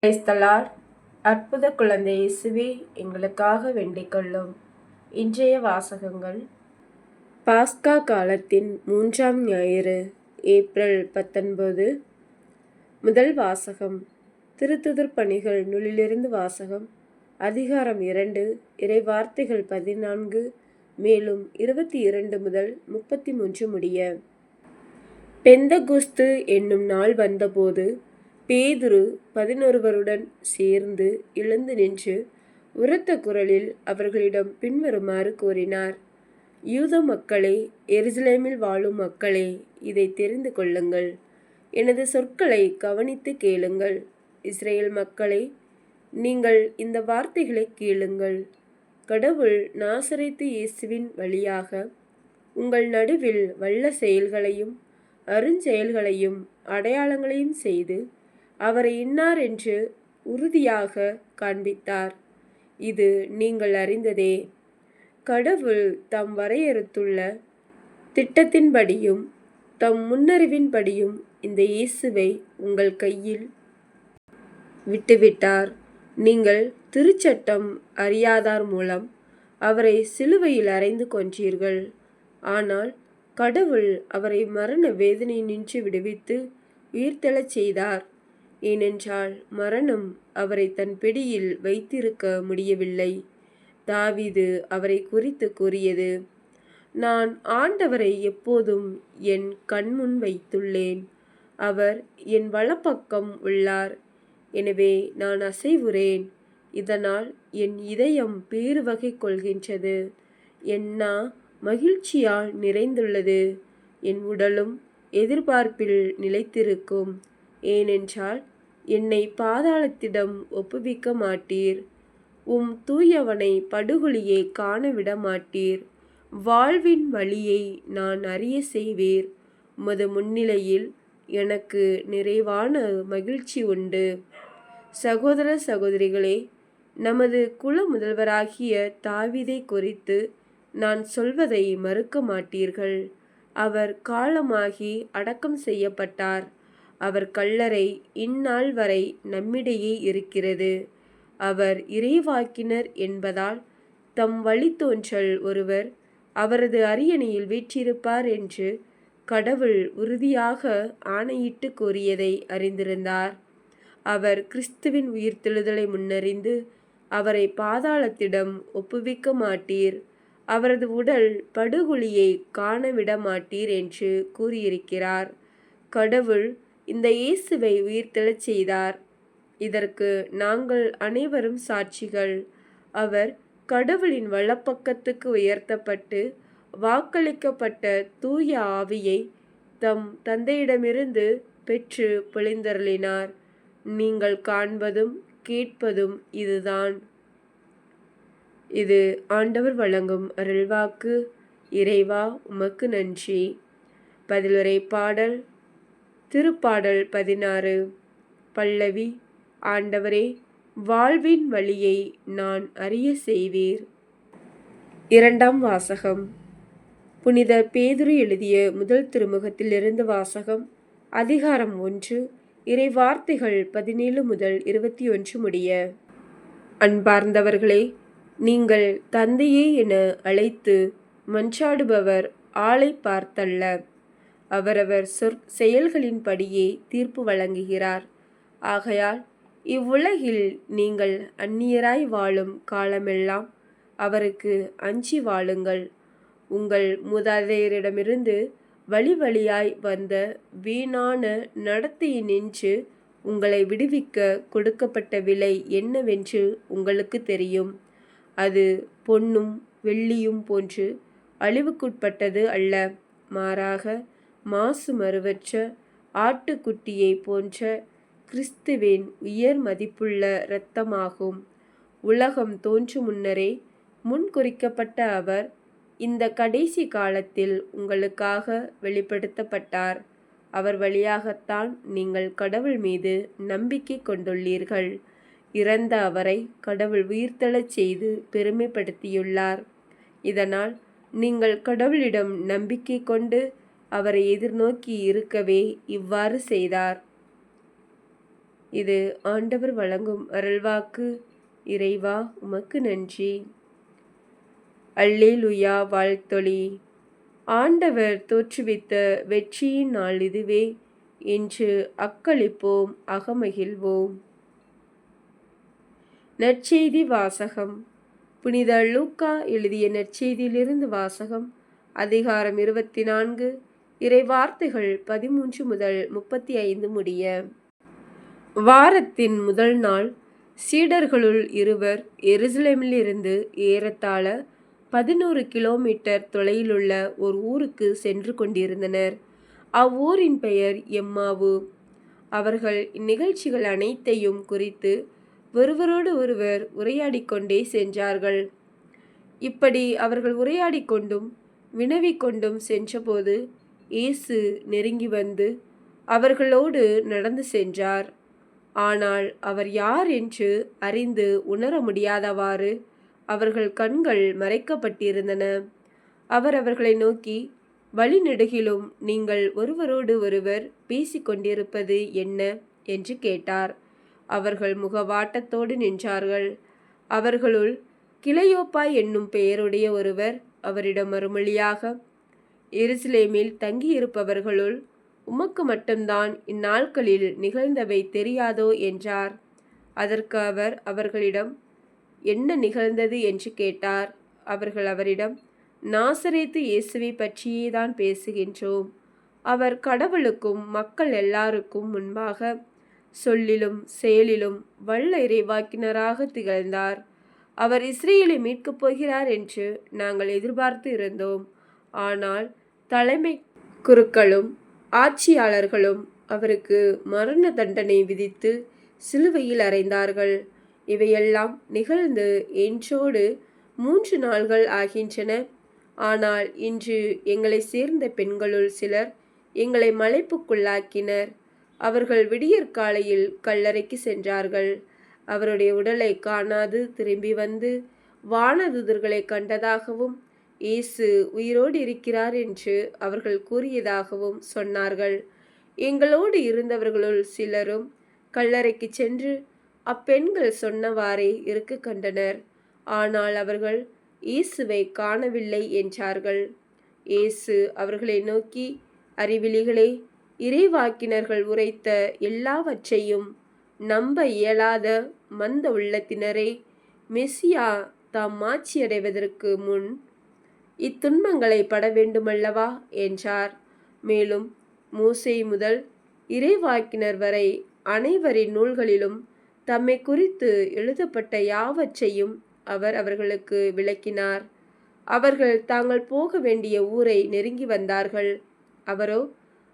Price the lord. அற்புத குழந்தை இயேசுவே, எங்களுக்காக வேண்டிக் கொள்ளும். இன்றைய வாசகங்கள். பாஸ்கா காலத்தின் 3ஆம் ஞாயிறு, ஏப்ரல் 19. முதல் வாசகம் திருத்துதர் பணிகள் நூலிலிருந்து வாசகம். அதிகாரம் 2, இறை வார்த்தைகள் 14 மேலும் 22 முதல் 33 முடிய. பெந்தகொஸ்து என்னும் நாள் வந்தபோது பேதுரு 11 சேர்ந்து எழுந்து நின்று உரத்த குரலில் அவர்களிடம் பின்வருமாறு கூறினார். யூத மக்களே, எருசலேமில் வாழும் மக்களே, இதை தெரிந்து கொள்ளுங்கள். எனது சொற்களை கவனித்து கேளுங்கள். இஸ்ரேல் மக்களே, நீங்கள் இந்த வார்த்தைகளை கேளுங்கள். கடவுள் நாசரேத்து இயேசுவின் வழியாக உங்கள் நடுவில் வல்ல செயல்களையும் அருஞ்செயல்களையும் அடையாளங்களையும் செய்து அவரை இன்னார் என்று உறுதியாக காண்பித்தார். இது நீங்கள் அறிந்ததே. கடவுள் தம் வரையறுத்துள்ள திட்டத்தின்படியும் தம் முன்னறிவின்படியும் இந்த இயேசுவை உங்கள் கையில் விட்டுவிட்டார். நீங்கள் திருச்சட்டம் அறியாதார் மூலம் அவரை சிலுவையில் அறைந்து கொன்றீர்கள். ஆனால் கடவுள் அவரை மரண வேதனையினின்று விடுவித்து உயிர்த்தெழச் செய்தார். ஏனென்றால் மரணம் அவரை தன் பிடியில் வைத்திருக்க முடியவில்லை. தாவீது அவரை குறித்து கூறியது: நான் ஆண்டவரை எப்போதும் என் கண்முன் வைத்துள்ளேன். அவர் என் வலப்பக்கம் உள்ளார். எனவே நான் அசைவுறேன். இதனால் என் இதயம் பேருவகை கொள்கின்றது. என் நா மகிழ்ச்சியால் நிறைந்துள்ளது. என் உடலும் எதிர்பார்ப்பில் நிலைத்திருக்கும். ஏனென்றால் என்னை பாதாளத்திடம் ஒப்புவிக்க மாட்டீர். தூயவனை படுகொலியை காணவிட மாட்டீர். வாழ்வின் வழியை நான் அறிய செய்வீர். உமது முன்னிலையில் எனக்கு நிறைவான மகிழ்ச்சி உண்டு. சகோதர சகோதரிகளே, நமது குல முதல்வராகிய தாவீதை குறித்து நான் சொல்வதை மறுக்க மாட்டீர்கள். அவர் காலமாகி அடக்கம் செய்யப்பட்டார். அவர் கல்லறை இந்நாள் வரை நம்மிடையே இருக்கிறது. அவர் இறைவாக்கினர் என்பதால் தம் வழித்தோன்றல் ஒருவர் அவரது அரியணையில் வீற்றிருப்பார் என்று கடவுள் உறுதியாக ஆணையிட்டு கூறியதை அறிந்திருந்தார். அவர் கிறிஸ்துவின் உயிர்த்தெழுதலை முன்னறிந்து அவரை பாதாளத்திடம் ஒப்புவிக்க மாட்டீர். அவரது உடல் படுகொலியை காணவிட மாட்டீர் என்று கூறியிருக்கிறார். கடவுள் இந்த இயேசுவை உயிர்த்தெழச் செய்தார். இதற்கு நாங்கள் அனைவரும் சாட்சிகள். அவர் கடவுளின் வலப்பக்கத்துக்கு உயர்த்தப்பட்டு வாக்களிக்கப்பட்ட தூய ஆவியை தம் தந்தையிடமிருந்து பெற்று பொழிந்தருளினார். நீங்கள் காண்பதும் கேட்பதும் இதுதான். இது ஆண்டவர் வழங்கும் அருள்வாக்கு. இறைவா, உமக்கு நன்றி. பதிலுரை பாடல். திருப்பாடல் 16. பல்லவி. ஆண்டவரே, வாழ்வின் வழியை நான் அறிய செய்வீர். 2ஆம் வாசகம். புனித பேதுரு எழுதிய முதல் திருமுகத்திலிருந்து வாசகம். அதிகாரம் 1, இறை வார்த்தைகள் 17 முதல் 21 முடிய. அன்பார்ந்தவர்களே, நீங்கள் தந்தையே என அழைத்து மன்றாடுபவர் ஆளை பார்த்தல்ல, அவரவர் செயல்களின்படியே தீர்ப்பு வழங்குகிறார். ஆகையால் இவ்வுலகில் நீங்கள் அந்நியராய் வாழும் காலமெல்லாம் அவருக்கு அஞ்சி வாழுங்கள். உங்கள் மூதாதையரிடமிருந்து வழி வழியாய் வந்த வீணான நடத்தையினின்று உங்களை விடுவிக்க கொடுக்கப்பட்ட விலை என்னவென்று உங்களுக்கு தெரியும். அது பொன்னும் வெள்ளியும் போன்று அழிவுக்குட்பட்டது அல்ல. மாறாக மாசு மறுவற்ற ஆட்டுக்குட்டியை போன்ற கிறிஸ்துவின் உயர் மதிப்புள்ள இரத்தமாகும். உலகம் தோன்றும் முன்னரே முன்குறிக்கப்பட்ட அவர் இந்த கடைசி காலத்தில் உங்களுக்காக வெளிப்படுத்தப்பட்டார். அவர் வழியாகத்தான் நீங்கள் கடவுள் மீது நம்பிக்கை கொண்டுள்ளீர்கள். இறந்த அவரை கடவுள் உயிர்த்தெழச் செய்து பெருமைப்படுத்தியுள்ளார். இதனால் நீங்கள் கடவுளிடம் நம்பிக்கை கொண்டு அவரை எதிர்நோக்கி இருக்கவே இவ்வாறு செய்தார். இது ஆண்டவர் வழங்கும் அருள்வாக்கு. இறைவா உமக்கு நன்றி. அல்லேலூயா. வாழ்த்தொலி. ஆண்டவர் தோற்றுவித்த வெற்றியின் நாள் இதுவே. இன்று அக்களிப்போம், அகமகிழ்வோம். நற்செய்தி வாசகம். புனித லூக்கா எழுதிய நற்செய்தியிலிருந்து வாசகம். அதிகாரம் 24, இறை வார்த்தைகள் 13 முதல் 35 முடிய. வாரத்தின் முதல் நாள் சீடர்களுள் இருவர் எருசலேமிலிருந்து ஏறத்தாழ 11 கிலோமீட்டர் தொலையிலுள்ள ஒரு ஊருக்கு சென்று கொண்டிருந்தனர். அவ்வூரின் பெயர் எம்மாவு. அவர்கள் இந்நிகழ்ச்சிகள் அனைத்தையும் குறித்து ஒருவரோடு ஒருவர் உரையாடிக் கொண்டே சென்றார்கள். இப்படி அவர்கள் உரையாடிக் கொண்டும் வினவிக் கொண்டும் சென்றபோது இயேசு நெருங்கி வந்து அவர்களோடு நடந்து சென்றார். ஆனால் அவர் யார் என்று அறிந்து உணர முடியாதவாறு அவர்கள் கண்கள் மறைக்கப்பட்டிருந்தன. அவர் அவர்களை நோக்கி, வழிநெடுகிலும் நீங்கள் ஒருவரோடு ஒருவர் பேசிக்கொண்டிருப்பது என்ன என்று கேட்டார். அவர்கள் முகவாட்டத்தோடு நின்றார்கள். அவர்களுள் கிளையோப்பா என்னும் பெயருடைய ஒருவர் அவரிடம் மறுமொழியாக, எருசலேமில் தங்கியிருப்பவர்களுள் உமக்கு மட்டும்தான் இந்நாட்களில் நிகழ்ந்தவை தெரியாதோ என்றார். அதற்கு அவர் அவர்களிடம், என்ன நிகழ்ந்தது என்று கேட்டார். அவர்கள் அவரிடம், நாசரேத்து இயேசுவை பற்றியே தான் பேசுகின்றோம். அவர் கடவுளுக்கும் மக்கள் எல்லாருக்கும் முன்பாக சொல்லிலும் செயலிலும் வல்ல இறைவாக்கினராக திகழ்ந்தார். அவர் இஸ்ரேலை மீட்கப் போகிறார் என்று நாங்கள் எதிர்பார்த்து இருந்தோம். ஆனால் தலைமை குருக்களும் ஆட்சியாளர்களும் அவருக்கு மரண தண்டனை விதித்து சிலுவையில் அறைந்தார்கள். இவையெல்லாம் நிகழ்ந்து இன்றோடு 3 நாள்கள் ஆகின்றன. ஆனால் இன்று எங்களை சேர்ந்த பெண்களுள் சிலர் எங்களை மலைப்புக்குள்ளாக்கினர். அவர்கள் விடியற்காலையில் கல்லறைக்கு சென்றார்கள். அவருடைய உடலை காணாது திரும்பி வந்து வானதூதர்களை கண்டதாகவும் இயேசு உயிரோடு இருக்கிறார் என்று அவர்கள் கூறியதாகவும் சொன்னார்கள். எங்களோடு இருந்தவர்களுள் சிலரும் கல்லறைக்கு சென்று அப்பெண்கள் சொன்னவாறே இருக்க கண்டனர். ஆனால் அவர்கள் இயேசுவை காணவில்லை என்றார்கள். இயேசு அவர்களை நோக்கி, அறிவிலிகளே, இறைவாக்கினர்கள் உரைத்த எல்லாவற்றையும் நம்ப இயலாத மந்த உள்ளத்தினரே, மெசியா தாம் மாட்சியடைவதற்கு முன் இத்துன்பங்களை பட வேண்டுமல்லவா என்றார். மேலும் மோசே முதல் இறைவாக்கினர் வரை அனைவரின் நூல்களிலும் தம்மை குறித்து எழுதப்பட்ட யாவற்றையும் அவர் அவர்களுக்கு விளக்கினார். அவர்கள் தாங்கள் போக வேண்டிய ஊரை நெருங்கி வந்தார்கள். அவரோ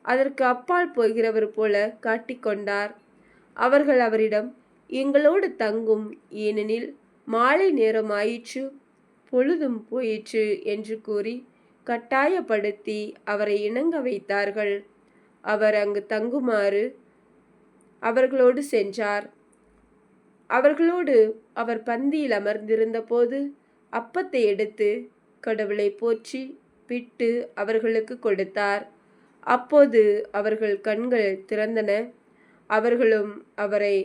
அதற்கு அப்பால் போகிறவர் போல காட்டிக்கொண்டார். அவர்கள் அவரிடம், எங்களோடு தங்கும், ஏனெனில் மாலை நேரம் ஆயிற்று, பொழுதும் போயிற்று என்று கூறி கட்டாயப்படுத்தி அவரை இணங்க வைத்தார்கள். அவர் அங்கு தங்குமாறு அவர்களோடு சென்றார். அவர்களோடு அவர் பந்தியில் அமர்ந்திருந்த போது அப்பத்தை எடுத்து கடவுளை போற்றி பிட்டு அவர்களுக்கு கொடுத்தார். அப்போது அவர்கள் கண்கள் திறந்தன. அவர்களும் அவரை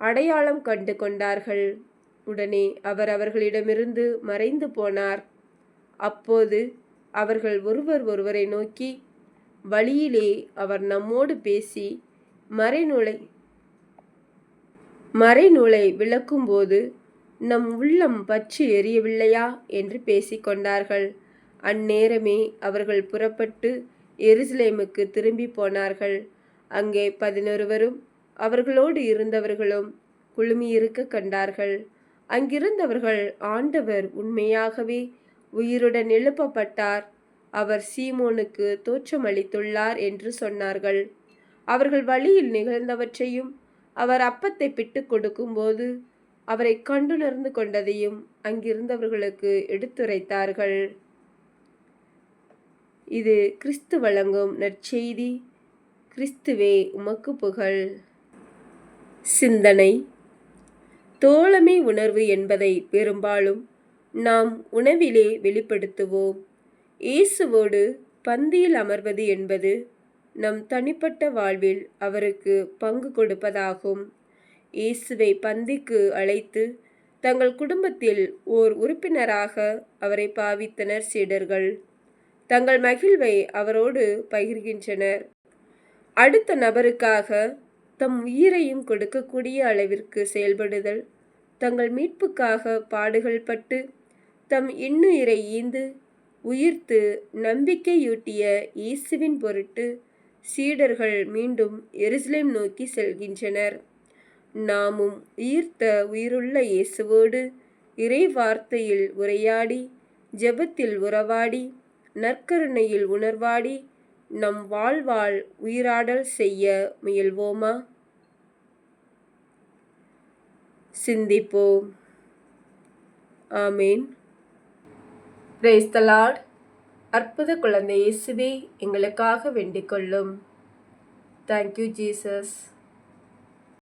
அடையாளம் கண்டு கொண்டார்கள். உடனே அவர் அவர்களிடமிருந்து மறைந்து போனார். அப்போது அவர்கள் ஒருவர் ஒருவரை நோக்கி, வழியிலே அவர் நம்மோடு பேசி மறைநூலை விளக்கும்போது நம் உள்ளம் பற்றி எரியவில்லையா என்று பேசிக்கொண்டார்கள். அந்நேரமே அவர்கள் புறப்பட்டு எருசலேமுக்கு திரும்பி போனார்கள். அங்கே 11 அவர்களோடு இருந்தவர்களும் குழுமியிருக்க கண்டார்கள். அங்கிருந்தவர்கள், ஆண்டவர் உண்மையாகவே உயிருடன் எழுப்பப்பட்டார், அவர் சீமோனுக்கு தோற்றமளித்துள்ளார் என்று சொன்னார்கள். அவர்கள் வழியில் நிகழ்ந்தவற்றையும் அவர் அப்பத்தை பிட்டு கொடுக்கும்போது அவரை கண்டுணர்ந்து கொண்டதையும் அங்கிருந்தவர்களுக்கு எடுத்துரைத்தார்கள். இது கிறிஸ்து வழங்கும் நற்செய்தி. கிறிஸ்துவே உமக்கு புகழ். சிந்தனை. தோழமை உணர்வு என்பதை பெரும்பாலும் நாம் உணவிலே வெளிப்படுத்துவோம். இயேசுவோடு பந்தியில் அமர்வது என்பது நம் தனிப்பட்ட வாழ்வில் அவருக்கு பங்கு கொடுப்பதாகும். இயேசுவை பந்திக்கு அழைத்து தங்கள் குடும்பத்தில் ஓர் உறுப்பினராக அவரை பாவித்தனர் சீடர்கள். தங்கள் மகிழ்வை அவரோடு பகிர்கின்றனர். அடுத்த நபருக்காக தம் உயிரையும் கொடுக்கக்கூடிய அளவிற்கு செயல்படுதல், தங்கள் மீட்புக்காக பாடுகள் பட்டு தம் இன்னுயிரை ஈந்து உயிர்த்து நம்பிக்கையூட்டிய இயேசுவின் பொருட்டு சீடர்கள் மீண்டும் எருசலேம் நோக்கி செல்கின்றனர். நாமும் உயிர்த்த உயிருள்ள இயேசுவோடு இறை வார்த்தையில் உரையாடி, ஜெபத்தில் உறவாடி, நற்கருணையில் உணர்வாடி, நம் வாழ்வால் உயிராடல் செய்ய முயல்வோமா? சிந்திப்போம். ஆமேன். Praise the lord. அற்புத குழந்தை இயேசுவே, எங்களுக்காக வேண்டிக் கொள்ளும். Thank you Jesus.